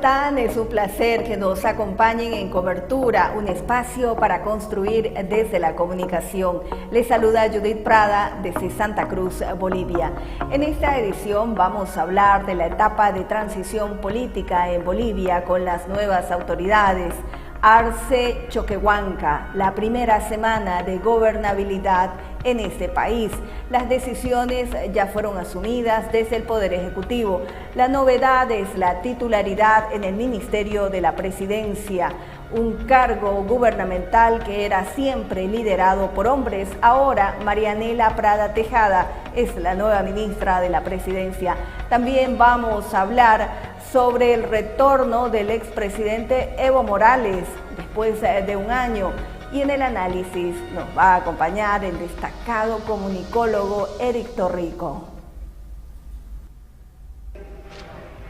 están? Es un placer que nos acompañen en Cobertura, un espacio para construir desde la comunicación. Les saluda Judith Prada desde Santa Cruz, Bolivia. En esta edición vamos a hablar de la etapa de transición política en Bolivia con las nuevas autoridades. Arce Choquehuanca, la primera semana de gobernabilidad en este país. Las decisiones ya fueron asumidas desde el Poder Ejecutivo. La novedad es la titularidad en el Ministerio de la Presidencia, un cargo gubernamental que era siempre liderado por hombres. Ahora Marianela Prada Tejada es la nueva ministra de la Presidencia. También vamos a hablar sobre el retorno del expresidente Evo Morales después de un año. Y en el análisis nos va a acompañar el destacado comunicólogo Eric Torrico.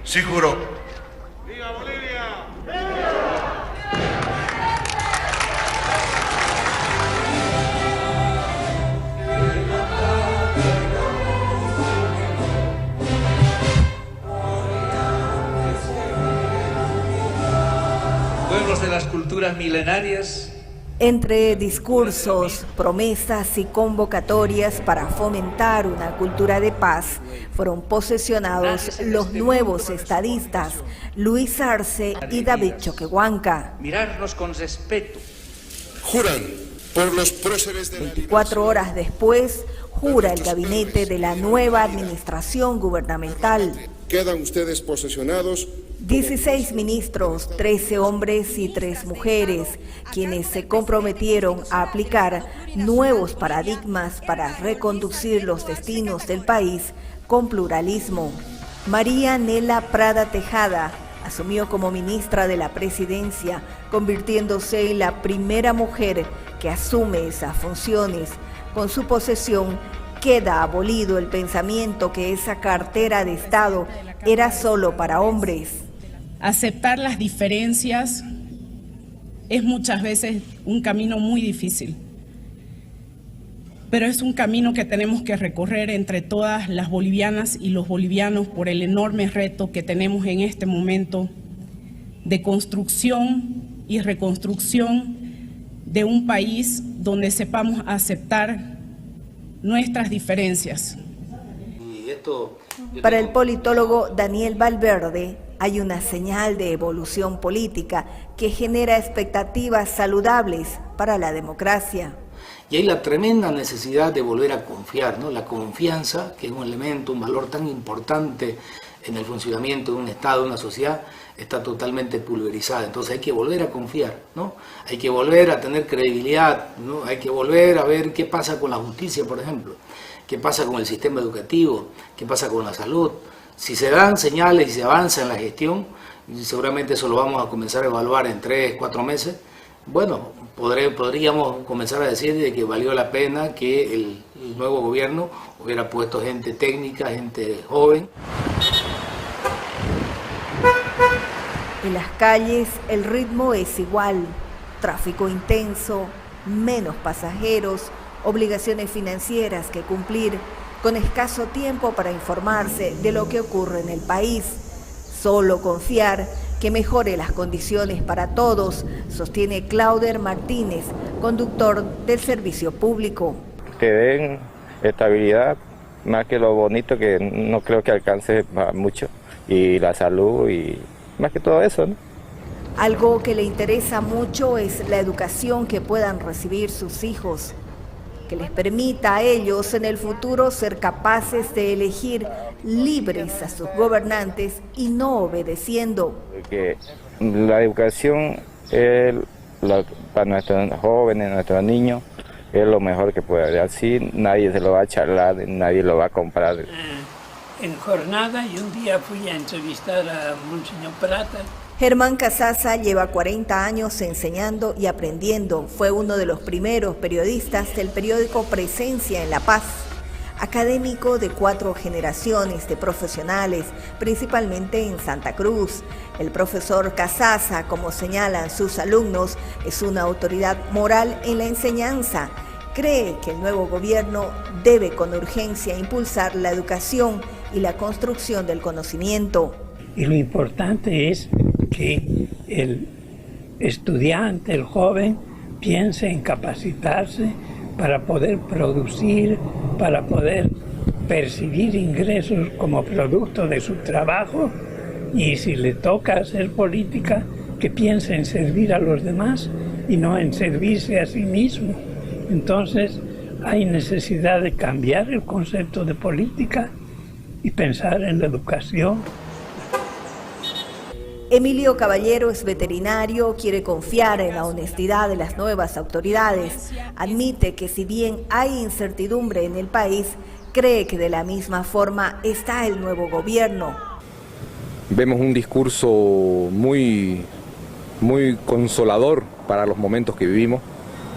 Sí, juro. ¡Viva Bolivia! Pueblos de las culturas milenarias. Entre discursos, promesas y convocatorias para fomentar una cultura de paz, fueron posesionados los nuevos estadistas Luis Arce y David Choquehuanca. Mirarnos con respeto. Juran por los próceres de la 24 horas después, jura el gabinete de la nueva administración gubernamental. Quedan ustedes posesionados 16 ministros, 13 hombres y 3 mujeres, quienes se comprometieron a aplicar nuevos paradigmas para reconducir los destinos del país con pluralismo. Marianela Prada Tejada asumió como ministra de la Presidencia, convirtiéndose en la primera mujer que asume esas funciones. Con su posesión, queda abolido el pensamiento que esa cartera de Estado era solo para hombres. Aceptar las diferencias es muchas veces un camino muy difícil, pero es un camino que tenemos que recorrer entre todas las bolivianas y los bolivianos por el enorme reto que tenemos en este momento de construcción y reconstrucción de un país donde sepamos aceptar nuestras diferencias. Para el politólogo Daniel Valverde, hay una señal de evolución política que genera expectativas saludables para la democracia. Y hay la tremenda necesidad de volver a confiar, ¿no? La confianza, que es un elemento, un valor tan importante en el funcionamiento de un Estado, de una sociedad, está totalmente pulverizada. Entonces hay que volver a confiar, ¿no? Hay que volver a tener credibilidad, ¿no? Hay que volver a ver qué pasa con la justicia, por ejemplo, qué pasa con el sistema educativo, qué pasa con la salud. Si se dan señales y se avanza en la gestión, seguramente eso lo vamos a comenzar a evaluar en 3, 4 meses. Bueno, podríamos comenzar a decir de que valió la pena que el nuevo gobierno hubiera puesto gente técnica, gente joven. En las calles el ritmo es igual, tráfico intenso, menos pasajeros, obligaciones financieras que cumplir, con escaso tiempo para informarse de lo que ocurre en el país. Solo confiar que mejore las condiciones para todos, sostiene Clauder Martínez, conductor del servicio público. Que den estabilidad, más que lo bonito, que no creo que alcance mucho, y la salud y más que todo eso, ¿no? Algo que le interesa mucho es la educación que puedan recibir sus hijos, que les permita a ellos en el futuro ser capaces de elegir libres a sus gobernantes y no obedeciendo. Que la educación para nuestros jóvenes, nuestros niños, es lo mejor que puede haber. Así nadie se lo va a charlar, nadie lo va a comprar. En jornada y un día fui a entrevistar a Monseñor Prata. Germán Casaza lleva 40 años enseñando y aprendiendo. Fue uno de los primeros periodistas del periódico Presencia en La Paz. Académico de 4 generaciones de profesionales, principalmente en Santa Cruz. El profesor Casaza, como señalan sus alumnos, es una autoridad moral en la enseñanza. Cree que el nuevo gobierno debe con urgencia impulsar la educación y la construcción del conocimiento. Y lo importante es que el estudiante, el joven, piense en capacitarse para poder producir, para poder percibir ingresos como producto de su trabajo, y si le toca hacer política, que piense en servir a los demás y no en servirse a sí mismo. Entonces hay necesidad de cambiar el concepto de política y pensar en la educación. Emilio Caballero es veterinario, quiere confiar en la honestidad de las nuevas autoridades. Admite que si bien hay incertidumbre en el país, cree que de la misma forma está el nuevo gobierno. Vemos un discurso muy consolador para los momentos que vivimos.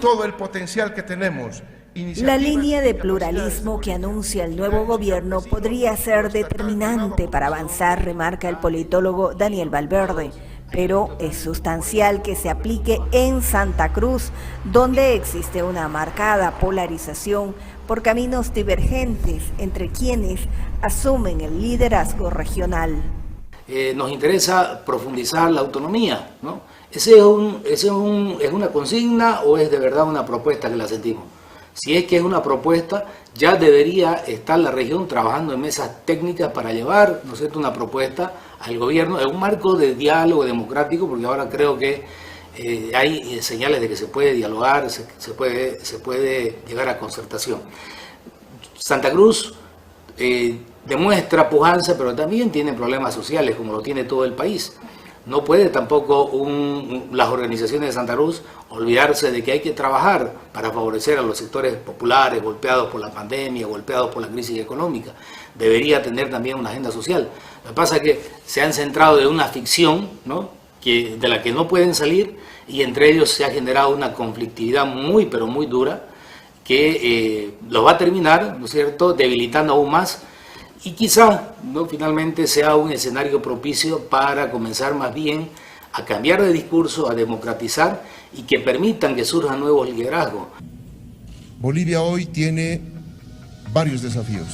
Todo el potencial que tenemos. La línea de pluralismo que anuncia el nuevo gobierno podría ser determinante para avanzar, remarca el politólogo Daniel Valverde, pero es sustancial que se aplique en Santa Cruz, donde existe una marcada polarización por caminos divergentes entre quienes asumen el liderazgo regional. Nos interesa profundizar la autonomía, ¿no? ¿Es una consigna o es de verdad una propuesta que la sentimos? Si es que es una propuesta, ya debería estar la región trabajando en mesas técnicas para llevar, ¿no es cierto?, una propuesta al gobierno en un marco de diálogo democrático, porque ahora creo que hay señales de que se puede dialogar, se puede llegar a concertación. Santa Cruz demuestra pujanza, pero también tiene problemas sociales, como lo tiene todo el país. No puede tampoco las organizaciones de Santa Cruz olvidarse de que hay que trabajar para favorecer a los sectores populares golpeados por la pandemia, golpeados por la crisis económica. Debería tener también una agenda social. Lo que pasa es que se han centrado en una ficción, ¿no?, de la que no pueden salir, y entre ellos se ha generado una conflictividad muy, pero muy dura, que los va a terminar, ¿no es cierto?, debilitando aún más. Y quizá, ¿no?, finalmente sea un escenario propicio para comenzar más bien a cambiar de discurso, a democratizar y que permitan que surjan nuevos liderazgos. Bolivia hoy tiene varios desafíos.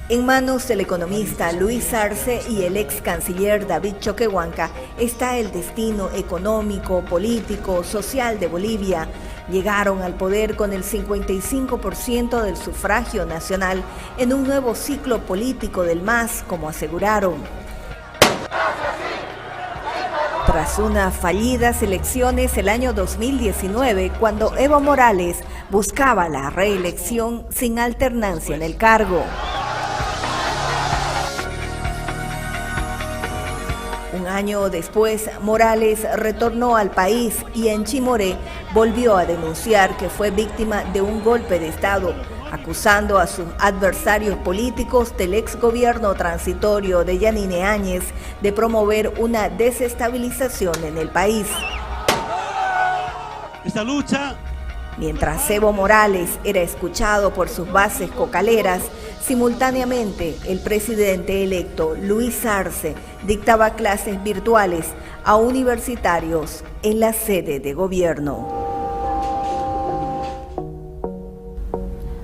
En manos del economista Luis Arce y el ex canciller David Choquehuanca está el destino económico, político, social de Bolivia. Llegaron al poder con el 55% del sufragio nacional en un nuevo ciclo político del MAS, como aseguraron. Tras unas fallidas elecciones el año 2019, cuando Evo Morales buscaba la reelección sin alternancia en el cargo. Un año después, Morales retornó al país y en Chimoré volvió a denunciar que fue víctima de un golpe de Estado, acusando a sus adversarios políticos del exgobierno transitorio de Yanine Áñez de promover una desestabilización en el país. Esta lucha. Mientras Evo Morales era escuchado por sus bases cocaleras, simultáneamente el presidente electo Luis Arce dictaba clases virtuales a universitarios en la sede de gobierno.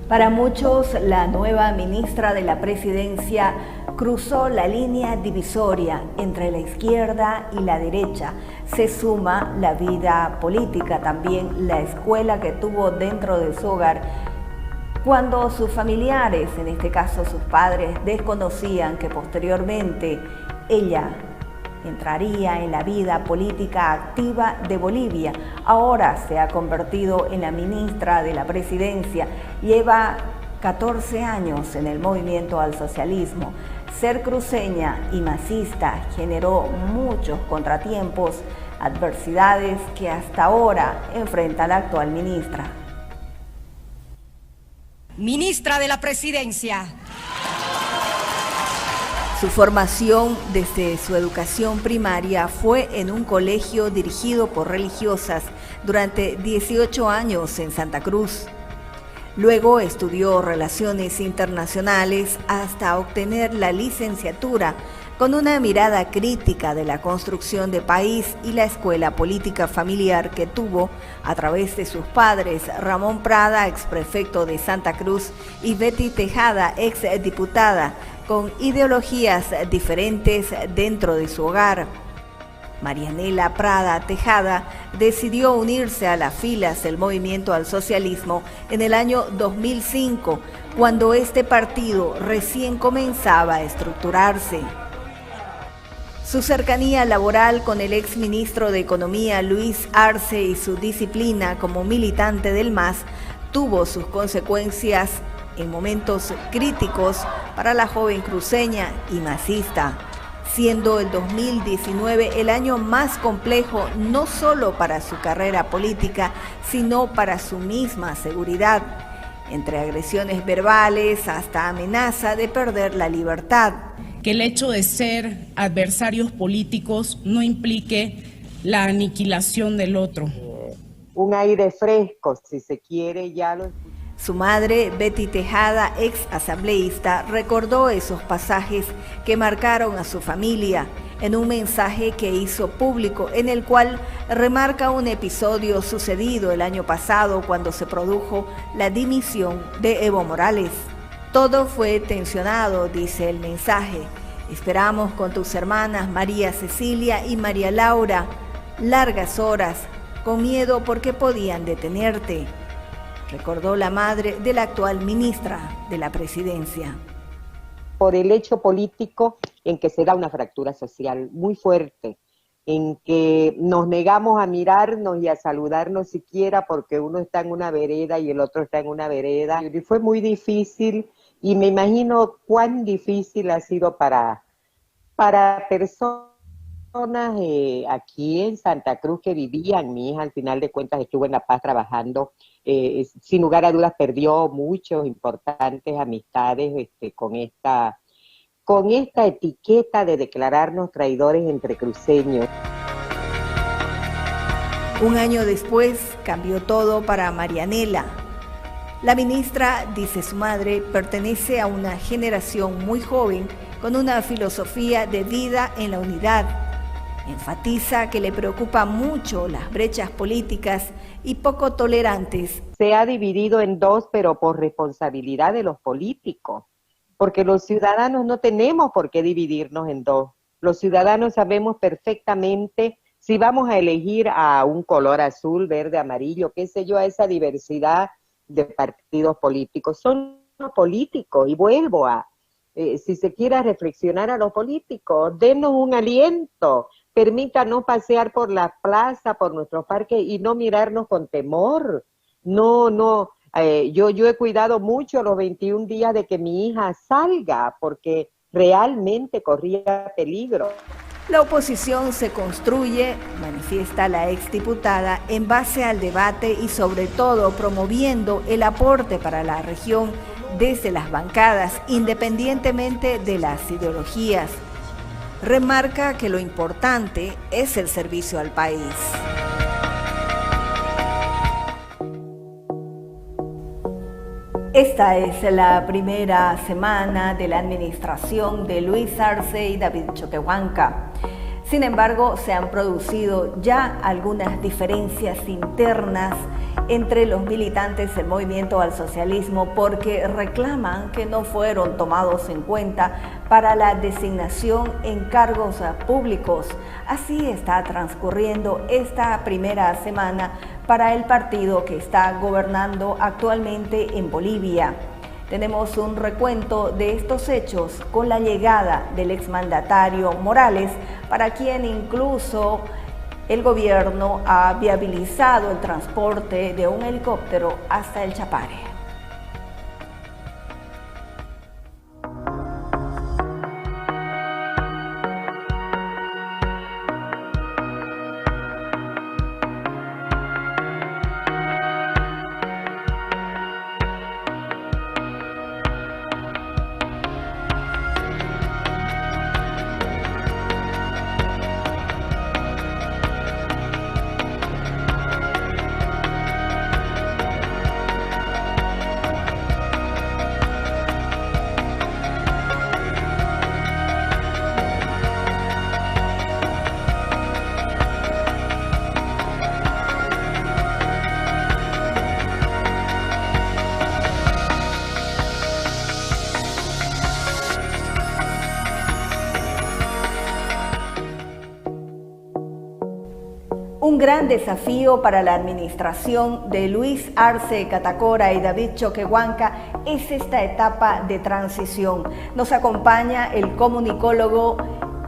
Para muchos, la nueva ministra de la Presidencia cruzó la línea divisoria entre la izquierda y la derecha. Se suma la vida política, también la escuela que tuvo dentro de su hogar, cuando sus familiares, en este caso sus padres, desconocían que posteriormente ella entraría en la vida política activa de Bolivia. Ahora se ha convertido en la ministra de la Presidencia. Lleva 14 años en el movimiento al socialismo. Ser cruceña y masista generó muchos contratiempos, adversidades que hasta ahora enfrenta la actual ministra. Ministra de la Presidencia. Su formación desde su educación primaria fue en un colegio dirigido por religiosas durante 18 años en Santa Cruz. Luego estudió Relaciones Internacionales hasta obtener la licenciatura con una mirada crítica de la construcción de país y la escuela política familiar que tuvo a través de sus padres, Ramón Prada, exprefecto de Santa Cruz, y Betty Tejada, exdiputada, con ideologías diferentes dentro de su hogar. Marianela Prada Tejada decidió unirse a las filas del movimiento al socialismo en el año 2005, cuando este partido recién comenzaba a estructurarse. Su cercanía laboral con el exministro de Economía Luis Arce y su disciplina como militante del MAS tuvo sus consecuencias en momentos críticos para la joven cruceña y masista, siendo el 2019 el año más complejo no solo para su carrera política, sino para su misma seguridad, entre agresiones verbales hasta amenaza de perder la libertad. Que el hecho de ser adversarios políticos no implique la aniquilación del otro. Un aire fresco, si se quiere, ya lo... Su madre, Betty Tejada, ex asambleísta, recordó esos pasajes que marcaron a su familia en un mensaje que hizo público, en el cual remarca un episodio sucedido el año pasado cuando se produjo la dimisión de Evo Morales. Todo fue tensionado, dice el mensaje. Esperamos con tus hermanas María Cecilia y María Laura largas horas, con miedo porque podían detenerte, recordó la madre de la actual ministra de la Presidencia. Por el hecho político en que se da una fractura social muy fuerte, en que nos negamos a mirarnos y a saludarnos siquiera porque uno está en una vereda y el otro está en una vereda. Y fue muy difícil y me imagino cuán difícil ha sido para personas aquí en Santa Cruz que vivían. Mi hija al final de cuentas estuvo en La Paz trabajando. Sin lugar a dudas perdió muchos importantes amistades con esta etiqueta de declararnos traidores entre cruceños. Un año después cambió todo para Marianela. La ministra, dice su madre, pertenece a una generación muy joven con una filosofía de vida en la unidad. Enfatiza que le preocupa mucho las brechas políticas y poco tolerantes. Se ha dividido en dos, pero por responsabilidad de los políticos, porque los ciudadanos no tenemos por qué dividirnos en dos. Los ciudadanos sabemos perfectamente si vamos a elegir a un color azul, verde, amarillo, qué sé yo, a esa diversidad de partidos políticos. Son los políticos, y vuelvo a, si se quiere reflexionar a los políticos, denos un aliento, permítanos pasear por la plaza, por nuestros parques y no mirarnos con temor. Yo he cuidado mucho los 21 días de que mi hija salga porque realmente corría peligro. La oposición se construye, manifiesta la exdiputada, en base al debate y sobre todo promoviendo el aporte para la región desde las bancadas, independientemente de las ideologías. Remarca que lo importante es el servicio al país. Esta es la primera semana de la administración de Luis Arce y David Choquehuanca. Sin embargo, se han producido ya algunas diferencias internas entre los militantes del movimiento al socialismo porque reclaman que no fueron tomados en cuenta para la designación en cargos públicos. Así está transcurriendo esta primera semana para el partido que está gobernando actualmente en Bolivia. Tenemos un recuento de estos hechos con la llegada del exmandatario Morales, para quien incluso el gobierno ha viabilizado el transporte de un helicóptero hasta el Chapare. Un gran desafío para la administración de Luis Arce Catacora y David Choquehuanca es esta etapa de transición. Nos acompaña el comunicólogo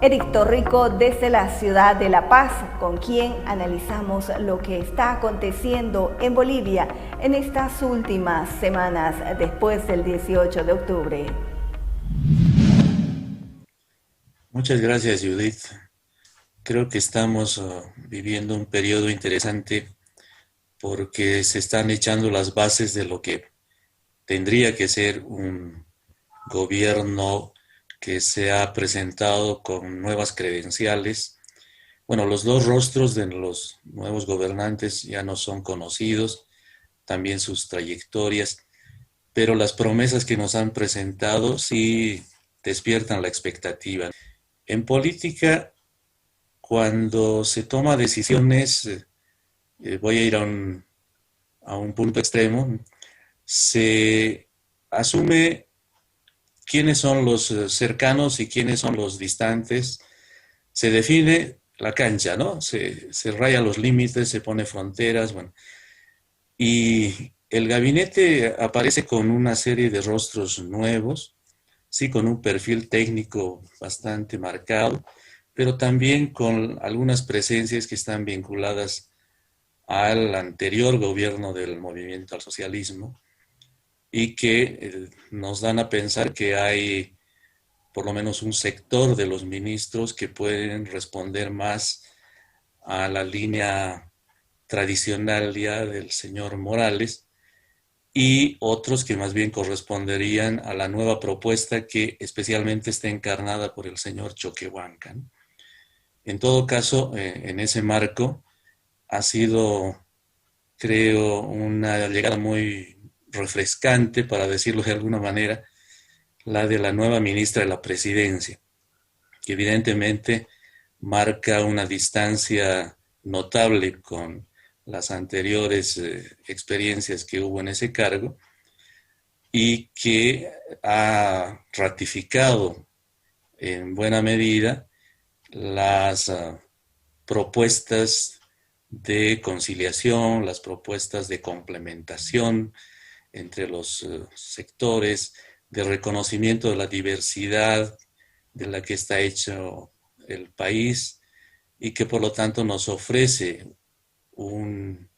Eric Torrico desde la ciudad de La Paz, con quien analizamos lo que está aconteciendo en Bolivia en estas últimas semanas después del 18 de octubre. Muchas gracias, Judith. Creo que estamos viviendo un periodo interesante porque se están echando las bases de lo que tendría que ser un gobierno que se ha presentado con nuevas credenciales. Bueno, los dos rostros de los nuevos gobernantes ya no son conocidos, también sus trayectorias, pero las promesas que nos han presentado sí despiertan la expectativa. En política, cuando se toma decisiones, voy a ir a un punto extremo, se asume quiénes son los cercanos y quiénes son los distantes, se define la cancha, ¿no? Se raya los límites, se pone fronteras, bueno. Y el gabinete aparece con una serie de rostros nuevos, sí, con un perfil técnico bastante marcado, pero también con algunas presencias que están vinculadas al anterior gobierno del movimiento al socialismo y que nos dan a pensar que hay por lo menos un sector de los ministros que pueden responder más a la línea tradicional ya del señor Morales y otros que más bien corresponderían a la nueva propuesta que especialmente está encarnada por el señor Choquehuanca, ¿no? En todo caso, en ese marco ha sido, creo, una llegada muy refrescante, para decirlo de alguna manera, la de la nueva ministra de la Presidencia, que evidentemente marca una distancia notable con las anteriores experiencias que hubo en ese cargo y que ha ratificado en buena medida las propuestas de conciliación, las propuestas de complementación entre los sectores, de reconocimiento de la diversidad de la que está hecho el país y que por lo tanto nos ofrece un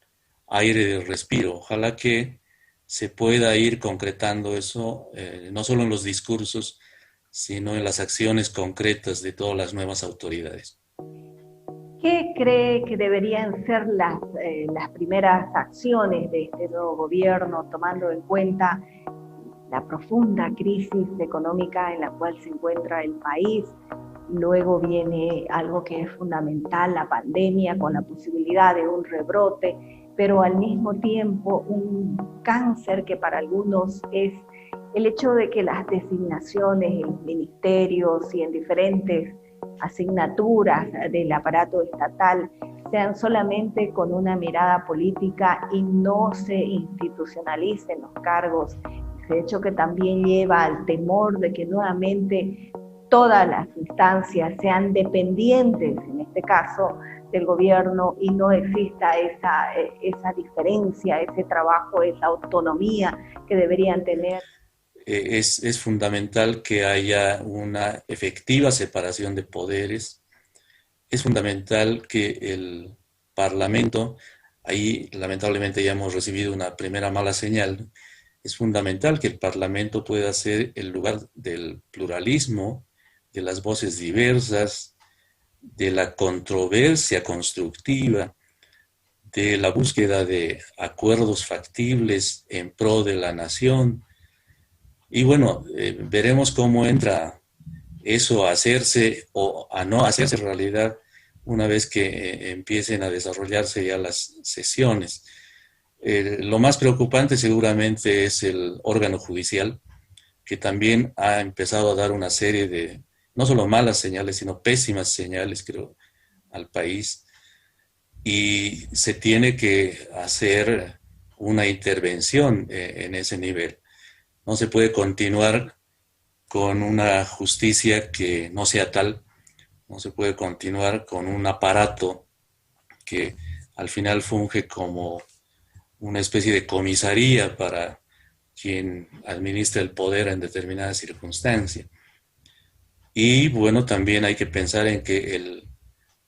aire de respiro. Ojalá que se pueda ir concretando eso, no solo en los discursos, sino en las acciones concretas de todas las nuevas autoridades. ¿Qué cree que deberían ser las primeras acciones de este nuevo gobierno, tomando en cuenta la profunda crisis económica en la cual se encuentra el país? Luego viene algo que es fundamental, la pandemia, con la posibilidad de un rebrote, pero al mismo tiempo un cáncer que para algunos es el hecho de que las designaciones en los ministerios y en diferentes asignaturas del aparato estatal sean solamente con una mirada política y no se institucionalicen los cargos. De hecho, que también lleva al temor de que nuevamente todas las instancias sean dependientes, en este caso, del gobierno y no exista esa diferencia, ese trabajo, esa autonomía que deberían tener. Es fundamental que haya una efectiva separación de poderes. Es fundamental que el Parlamento, ahí lamentablemente ya hemos recibido una primera mala señal, es fundamental que el Parlamento pueda ser el lugar del pluralismo, de las voces diversas, de la controversia constructiva, de la búsqueda de acuerdos factibles en pro de la nación. Y bueno, veremos cómo entra eso a hacerse o a no hacerse realidad una vez que empiecen a desarrollarse ya las sesiones. Lo más preocupante seguramente es el órgano judicial, que también ha empezado a dar una serie de, no solo malas señales, sino pésimas señales, creo, al país. Y se tiene que hacer una intervención en ese nivel. No se puede continuar con una justicia que no sea tal, no se puede continuar con un aparato que al final funge como una especie de comisaría para quien administra el poder en determinada circunstancia. Y bueno, también hay que pensar en que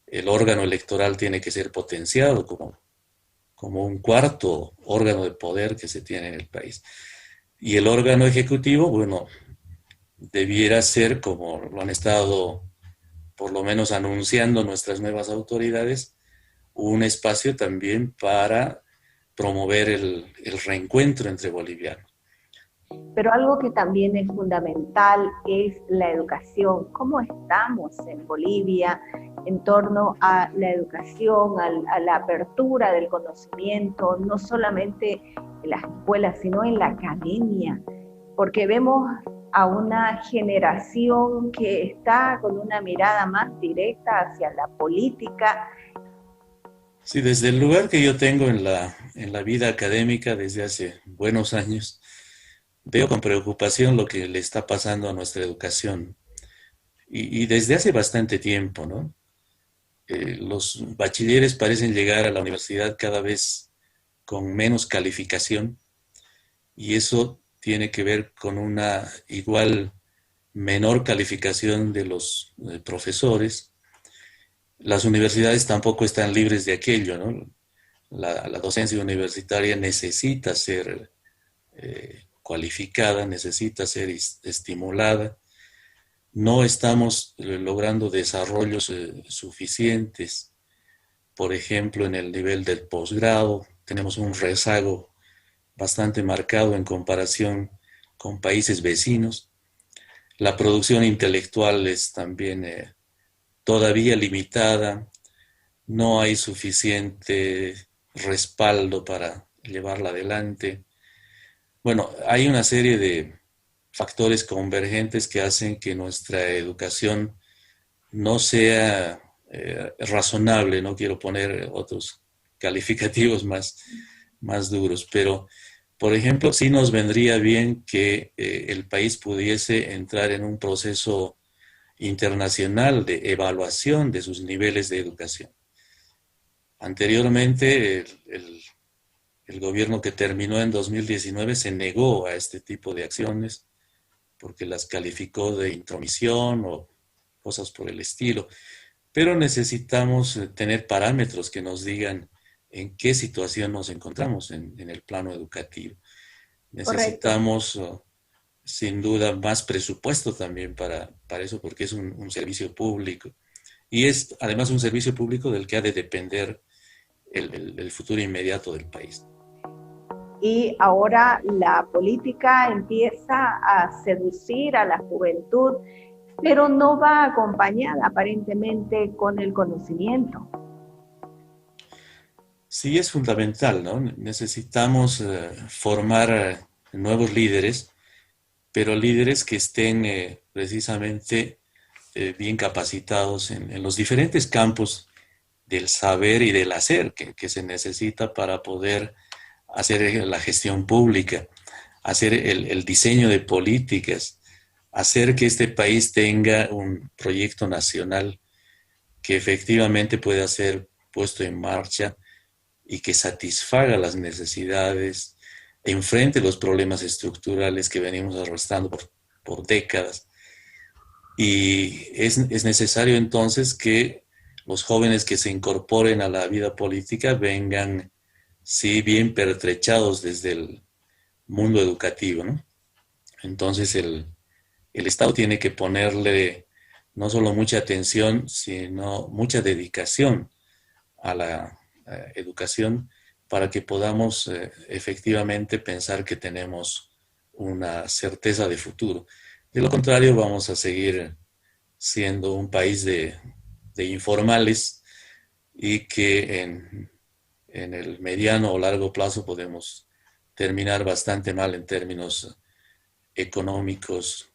el órgano electoral tiene que ser potenciado como un cuarto órgano de poder que se tiene en el país. Y el órgano ejecutivo, bueno, debiera ser, como lo han estado por lo menos anunciando nuestras nuevas autoridades, un espacio también para promover el reencuentro entre bolivianos. Pero algo que también es fundamental es la educación. ¿Cómo estamos en Bolivia en torno a la educación, a la apertura del conocimiento, no solamente en las escuelas, sino en la academia? Porque vemos a una generación que está con una mirada más directa hacia la política. Sí, desde el lugar que yo tengo en la vida académica desde hace buenos años, veo con preocupación lo que le está pasando a nuestra educación. Y desde hace bastante tiempo, ¿no? Los bachilleres parecen llegar a la universidad cada vez con menos calificación, y eso tiene que ver con una igual menor calificación de los profesores. Las universidades tampoco están libres de aquello, ¿no? La docencia universitaria necesita ser cualificada, necesita ser estimulada. No estamos logrando desarrollos suficientes. Por ejemplo, en el nivel del posgrado tenemos un rezago bastante marcado en comparación con países vecinos. La producción intelectual es también todavía limitada. No hay suficiente respaldo para llevarla adelante. Bueno, hay una serie de factores convergentes que hacen que nuestra educación no sea razonable. No quiero poner otros calificativos más duros, pero, por ejemplo, sí nos vendría bien que el país pudiese entrar en un proceso internacional de evaluación de sus niveles de educación. Anteriormente, el gobierno que terminó en 2019 se negó a este tipo de acciones porque las calificó de intromisión o cosas por el estilo. Pero necesitamos tener parámetros que nos digan en qué situación nos encontramos en el plano educativo. Necesitamos, sin duda, más presupuesto también para eso, porque es un servicio público. Y es además un servicio público del que ha de depender el futuro inmediato del país. Y ahora la política empieza a seducir a la juventud, pero no va acompañada aparentemente con el conocimiento. Sí, es fundamental, ¿no? Necesitamos formar nuevos líderes, pero líderes que estén precisamente bien capacitados en los diferentes campos del saber y del hacer que se necesita para poder hacer la gestión pública, hacer el diseño de políticas, hacer que este país tenga un proyecto nacional que efectivamente pueda ser puesto en marcha y que satisfaga las necesidades, enfrente los problemas estructurales que venimos arrastrando por décadas. Y es necesario entonces que los jóvenes que se incorporen a la vida política vengan, sí, bien pertrechados desde el mundo educativo, ¿no? Entonces el Estado tiene que ponerle no solo mucha atención, sino mucha dedicación a la educación para que podamos efectivamente pensar que tenemos una certeza de futuro. De lo contrario, vamos a seguir siendo un país de informales y que en el mediano o largo plazo podemos terminar bastante mal en términos económicos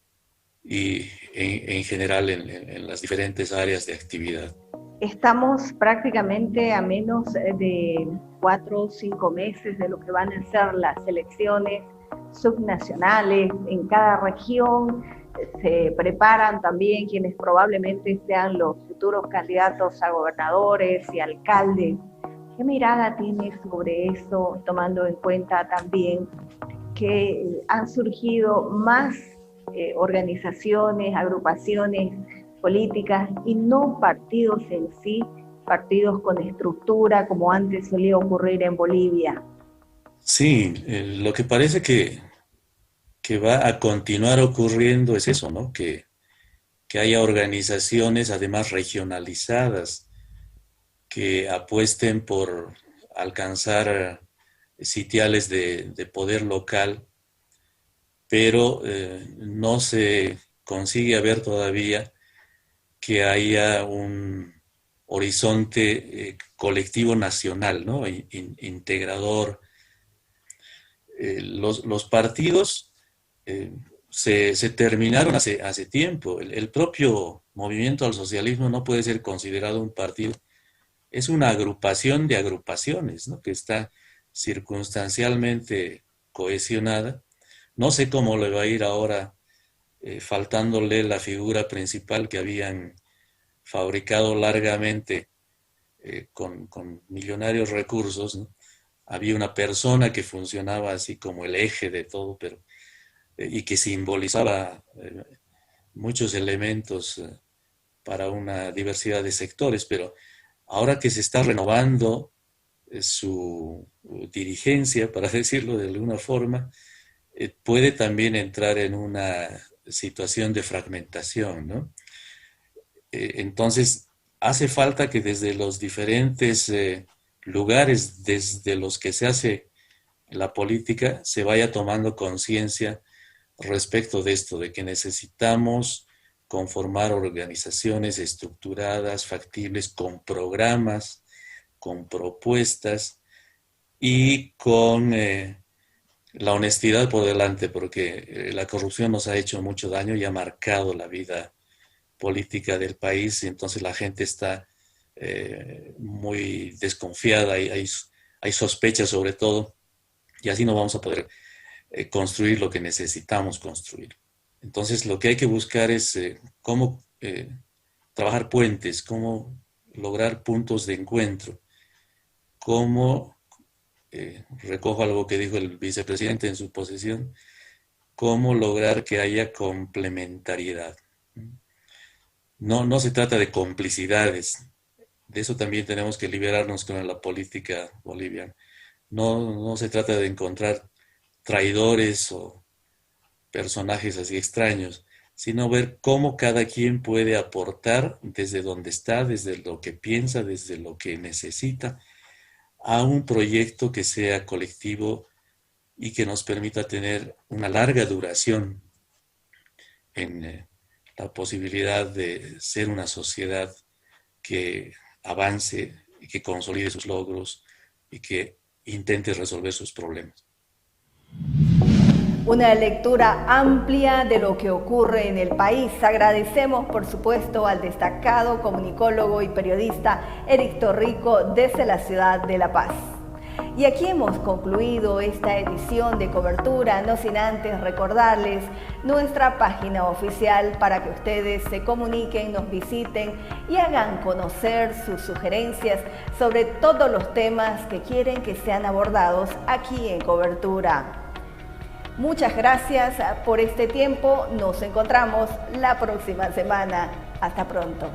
y en general en las diferentes áreas de actividad. Estamos prácticamente a menos de 4 o 5 meses de lo que van a ser las elecciones subnacionales en cada región. Se preparan también quienes probablemente sean los futuros candidatos a gobernadores y alcaldes. ¿Qué mirada tiene sobre eso, tomando en cuenta también que han surgido más organizaciones, agrupaciones políticas y no partidos en sí, partidos con estructura como antes solía ocurrir en Bolivia? Sí, lo que parece que va a continuar ocurriendo es eso, ¿no? Que haya organizaciones además regionalizadas que apuesten por alcanzar sitiales de poder local, pero no se consigue ver todavía que haya un horizonte colectivo nacional, ¿no? Integrador. Los partidos se terminaron hace tiempo. El propio movimiento al socialismo no puede ser considerado un partido. Es una agrupación de agrupaciones, ¿no? Que está circunstancialmente cohesionada. No sé cómo le va a ir ahora, faltándole la figura principal que habían fabricado largamente con millonarios recursos, ¿no? Había una persona que funcionaba así como el eje de todo, pero y que simbolizaba muchos elementos para una diversidad de sectores, pero ahora que se está renovando su dirigencia, para decirlo de alguna forma, puede también entrar en una situación de fragmentación, ¿no? Entonces, hace falta que desde los diferentes lugares desde los que se hace la política se vaya tomando conciencia respecto de esto, de que necesitamos conformar organizaciones estructuradas, factibles, con programas, con propuestas y con la honestidad por delante, porque la corrupción nos ha hecho mucho daño y ha marcado la vida política del país, y entonces la gente está muy desconfiada y hay sospechas sobre todo, y así no vamos a poder construir lo que necesitamos construir. Entonces lo que hay que buscar es cómo trabajar puentes, cómo lograr puntos de encuentro, cómo, recojo algo que dijo el vicepresidente en su posesión, cómo lograr que haya complementariedad. No se trata de complicidades, de eso también tenemos que liberarnos con la política boliviana. No se trata de encontrar traidores o personajes así extraños, sino ver cómo cada quien puede aportar desde donde está, desde lo que piensa, desde lo que necesita, a un proyecto que sea colectivo y que nos permita tener una larga duración en la posibilidad de ser una sociedad que avance y que consolide sus logros y que intente resolver sus problemas. Una lectura amplia de lo que ocurre en el país. Agradecemos, por supuesto, al destacado comunicólogo y periodista Eric Torrico desde la ciudad de La Paz. Y aquí hemos concluido esta edición de Cobertura, no sin antes recordarles nuestra página oficial para que ustedes se comuniquen, nos visiten y hagan conocer sus sugerencias sobre todos los temas que quieren que sean abordados aquí en Cobertura. Muchas gracias por este tiempo. Nos encontramos la próxima semana. Hasta pronto.